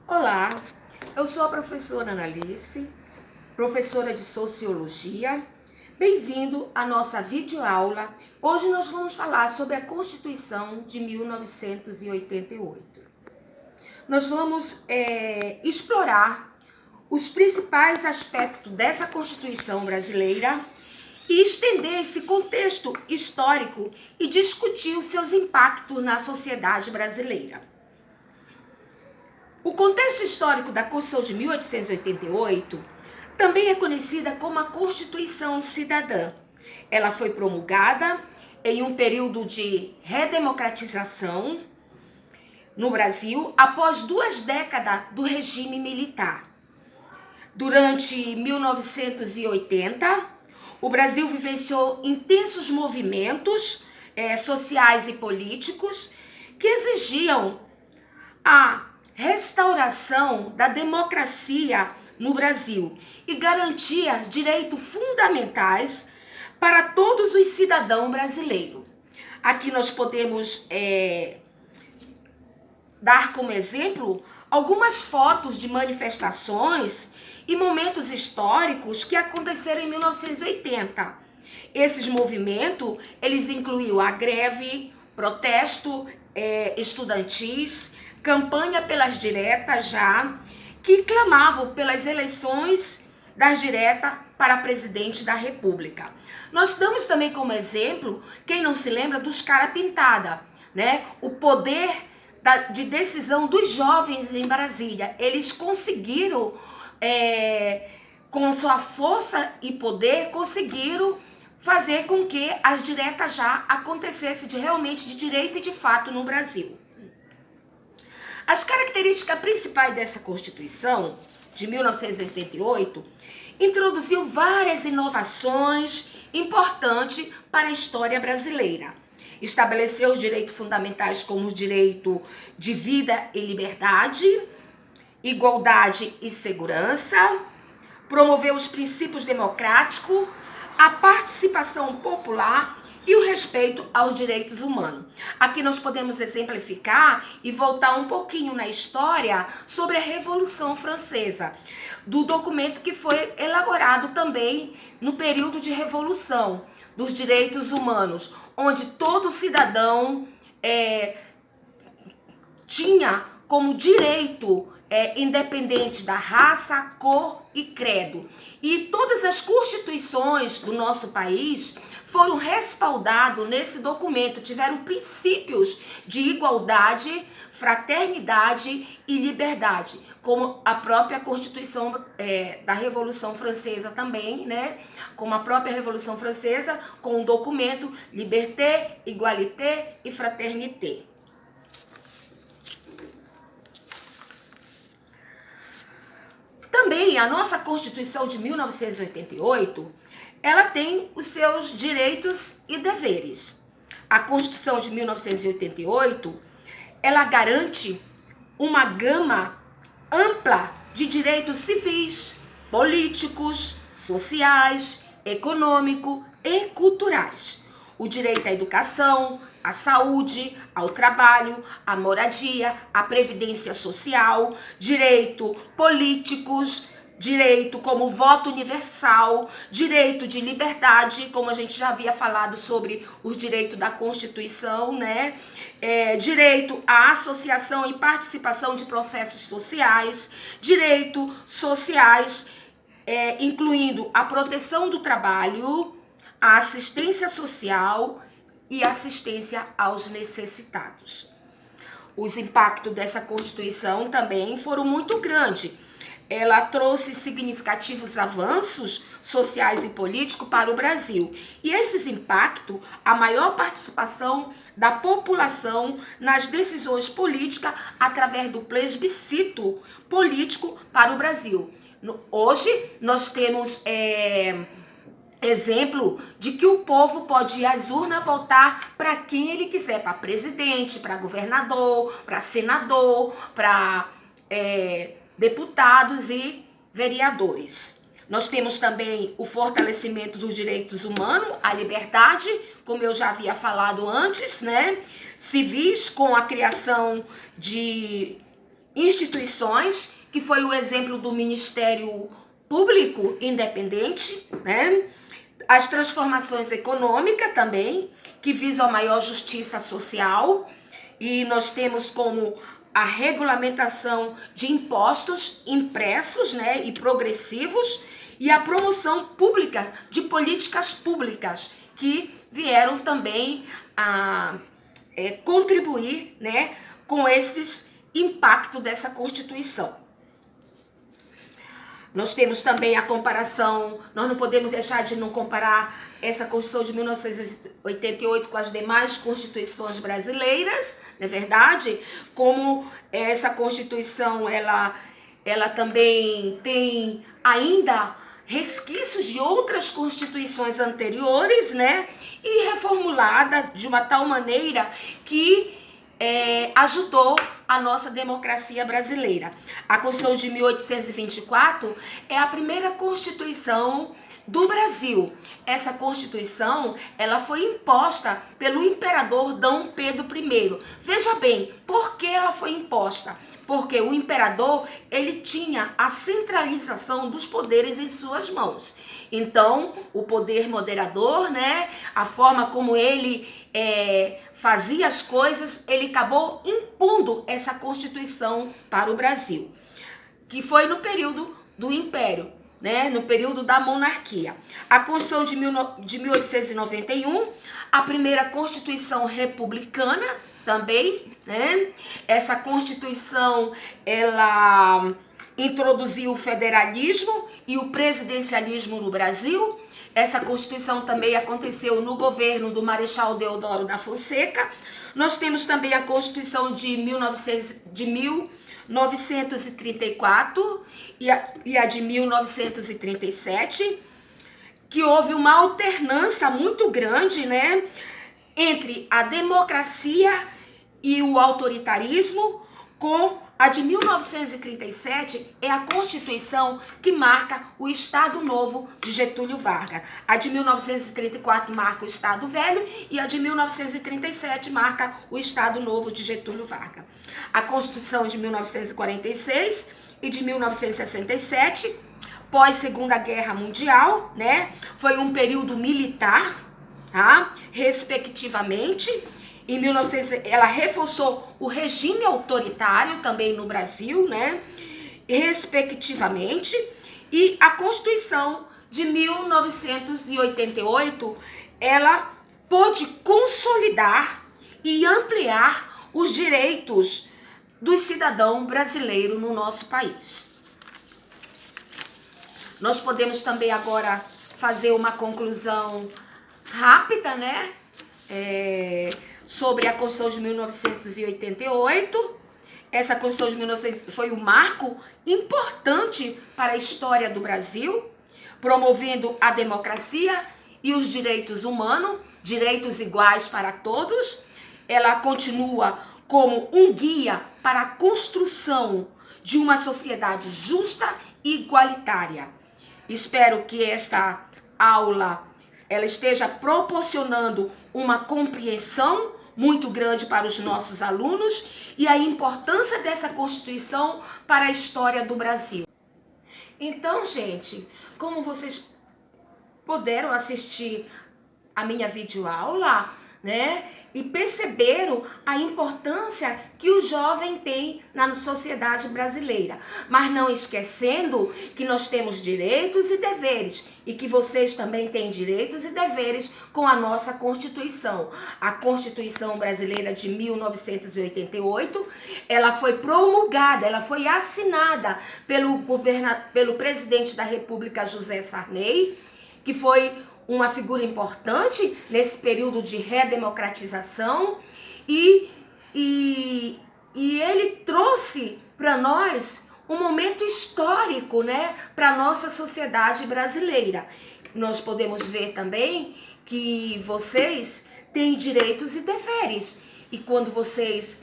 Olá, eu sou a professora Analice, professora de Sociologia. Bem-vindo à nossa videoaula. Hoje nós vamos falar sobre a Constituição de 1988. Nós vamos explorar os principais aspectos dessa Constituição brasileira e estender esse contexto histórico e discutir os seus impactos na sociedade brasileira. O contexto histórico da Constituição de 1888 também é conhecida como a Constituição Cidadã. Ela foi promulgada em um período de redemocratização no Brasil após 2 décadas do regime militar. Durante 1980, o Brasil vivenciou intensos movimentos sociais e políticos que exigiam a restauração da democracia no Brasil e garantia direitos fundamentais para todos os cidadãos brasileiros. Aqui nós podemos dar como exemplo algumas fotos de manifestações e momentos históricos que aconteceram em 1980. Esses movimentos, eles incluíam a greve, protesto estudantis, campanha pelas diretas que clamavam pelas eleições das diretas para presidente da República. Nós damos também como exemplo, quem não se lembra, dos cara pintada, né? O poder de decisão dos jovens em Brasília. Eles conseguiram, com sua força e poder, conseguiram fazer com que as diretas acontecessem realmente de direito e de fato no Brasil. As características principais dessa Constituição de 1988 introduziu várias inovações importantes para a história brasileira. Estabeleceu os direitos fundamentais como o direito de vida e liberdade, igualdade e segurança, promoveu os princípios democráticos, a participação popular e o respeito aos direitos humanos. Aqui nós podemos exemplificar e voltar um pouquinho na história sobre a Revolução Francesa, do documento que foi elaborado também no período de Revolução dos Direitos Humanos, onde todo cidadão tinha como direito independente da raça, cor e credo. E todas as constituições do nosso país foram respaldados nesse documento, tiveram princípios de igualdade, fraternidade e liberdade, como a própria Constituição da Revolução Francesa também, né? Como a própria Revolução Francesa, com o documento Liberté, Égalité e Fraternité. Também a nossa Constituição de 1988, ela tem os seus direitos e deveres. A Constituição de 1988, ela garante uma gama ampla de direitos civis, políticos, sociais, econômicos e culturais. O direito à educação, à saúde, ao trabalho, à moradia, à previdência social, direito políticos, direito como voto universal, direito de liberdade, como a gente já havia falado sobre os direitos da Constituição, né? Direito à associação e participação de processos sociais, direitos sociais, incluindo a proteção do trabalho, a assistência social e assistência aos necessitados. Os impactos dessa Constituição também foram muito grandes. Ela trouxe significativos avanços sociais e políticos para o Brasil. E esses impactos, a maior participação da população nas decisões políticas através do plebiscito político para o Brasil. Hoje, nós temos exemplo de que o povo pode ir às urnas votar para quem ele quiser, para presidente, para governador, para senador, para deputados e vereadores. Nós temos também o fortalecimento dos direitos humanos, a liberdade, como eu já havia falado antes, né? Civis, com a criação de instituições, que foi o exemplo do Ministério Público Independente, né? As transformações econômicas também, que visam a maior justiça social, e nós temos como a regulamentação de impostos impressos, né, e progressivos, e a promoção pública de políticas públicas, que vieram também a contribuir, né, com esses impactos dessa Constituição. Nós temos também a comparação, nós não podemos deixar de não comparar essa Constituição de 1988 com as demais constituições brasileiras, não é verdade? Como essa Constituição, ela também tem ainda resquícios de outras constituições anteriores, né? E reformulada de uma tal maneira que ajudou a nossa democracia brasileira. A Constituição de 1824 é a primeira Constituição do Brasil. Essa Constituição, ela foi imposta pelo imperador Dom Pedro I. Veja bem, por que ela foi imposta? Porque o imperador, ele tinha a centralização dos poderes em suas mãos. Então, o poder moderador, né, a forma como ele fazia as coisas, ele acabou impondo essa Constituição para o Brasil, que foi no período do Império, né, no período da monarquia. A Constituição de 1891, a primeira Constituição republicana também, né? Essa Constituição, ela introduziu o federalismo e o presidencialismo no Brasil. Essa Constituição também aconteceu no governo do Marechal Deodoro da Fonseca. Nós temos também a Constituição de 1934 e a de 1937, que houve uma alternância muito grande, né, entre a democracia e o autoritarismo. Com a de 1937 é a Constituição que marca o Estado Novo de Getúlio Vargas. A de 1934 marca o Estado Velho e a de 1937 marca o Estado Novo de Getúlio Vargas. A Constituição de 1946 e de 1967, pós-Segunda Guerra Mundial, né, foi um período militar, tá? Respectivamente. Em 1900, ela reforçou o regime autoritário também no Brasil, né, respectivamente. E a Constituição de 1988, ela pôde consolidar e ampliar os direitos do cidadão brasileiro no nosso país. Nós podemos também agora fazer uma conclusão rápida, né, sobre a Constituição de 1988. Essa Constituição de 1988 foi um marco importante para a história do Brasil, promovendo a democracia e os direitos humanos, direitos iguais para todos. Ela continua como um guia para a construção de uma sociedade justa e igualitária. Espero que esta aula ela esteja proporcionando uma compreensão muito grande para os nossos alunos e a importância dessa Constituição para a história do Brasil. Então, gente, como vocês puderam assistir a minha videoaula, né, e perceberam a importância que o jovem tem na sociedade brasileira, mas não esquecendo que nós temos direitos e deveres e que vocês também têm direitos e deveres com a nossa Constituição. A Constituição brasileira de 1988, ela foi promulgada, ela foi assinada pelo presidente da República, José Sarney, que foi uma figura importante nesse período de redemocratização, e ele trouxe para nós um momento histórico, né, para a nossa sociedade brasileira. Nós podemos ver também que vocês têm direitos e deveres, e quando vocês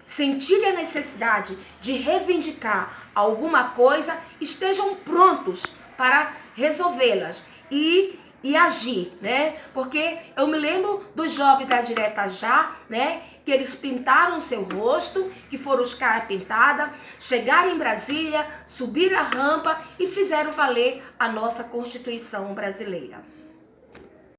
sentirem a necessidade de reivindicar alguma coisa, estejam prontos para resolvê-las e agir, né? Porque eu me lembro dos jovens da Direta Já, né? que eles pintaram seu rosto, que foram os caras pintada, chegaram em Brasília, subiram a rampa e fizeram valer a nossa Constituição brasileira.